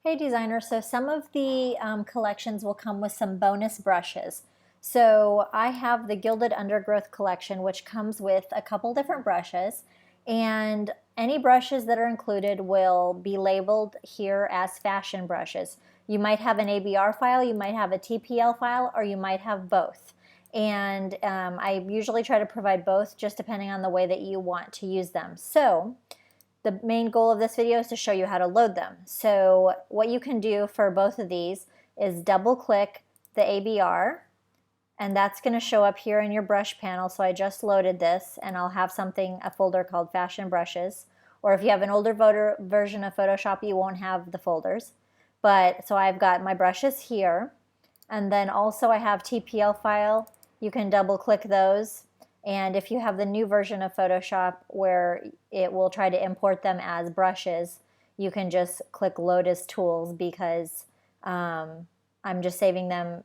Hey designer, so some of the collections will come with some bonus brushes. So I have the Gilded Undergrowth collection, which comes with a couple different brushes, and any brushes that are included will be labeled here as fashion brushes. You might have an ABR file, you might have a TPL file, or you might have both. And I usually try to provide both just depending on the way that you want to use them. So the main goal of this video is to show you how to load them. So what you can do for both of these is double click the ABR, and that's going to show up here in your brush panel. So I just loaded this, and I'll have a folder called Fashion Brushes. Or if you have an older version of Photoshop, you won't have the folders. But so I've got my brushes here, and then also I have TPL file. You can double click those. And if you have the new version of Photoshop where it will try to import them as brushes, you can just click Load as Tools because I'm just saving them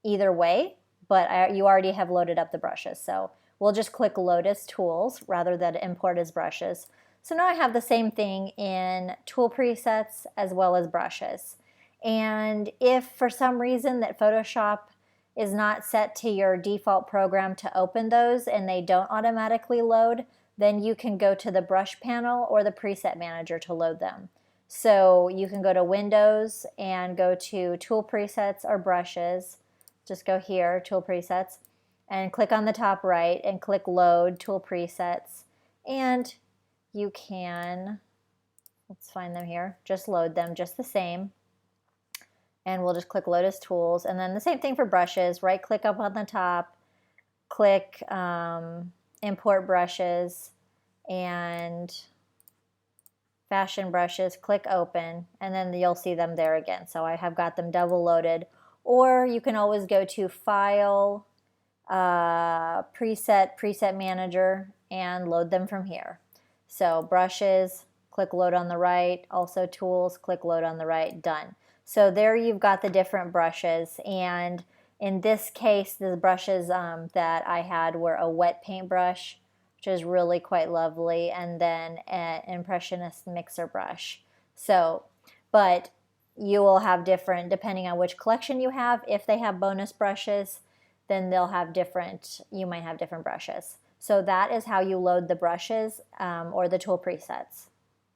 either way, but you already have loaded up the brushes. So we'll just click Load as Tools rather than Import as Brushes. So now I have the same thing in tool presets as well as brushes. And if for some reason that Photoshop is not set to your default program to open those and they don't automatically load, then you can go to the brush panel or the preset manager to load them. So you can go to Windows and go to Tool Presets or Brushes. Just go here, Tool Presets, and click on the top right and click Load Tool Presets. And you can, let's find them here, just load them just the same. And we'll just click Load as Tools. And then the same thing for brushes. Right click up on the top, click Import Brushes, and Fashion Brushes, click Open, and then you'll see them there again. So I have got them double loaded. Or you can always go to File, Preset Manager, and load them from here. So brushes, click Load on the right, also Tools, click Load on the right, done. So there you've got the different brushes, and in this case the brushes that I had were a wet paint brush, which is really quite lovely, and then an impressionist mixer brush. So, but you will have different, depending on which collection you have. If they have bonus brushes, then they'll have different, you might have different brushes. So that is how you load the brushes or the tool presets.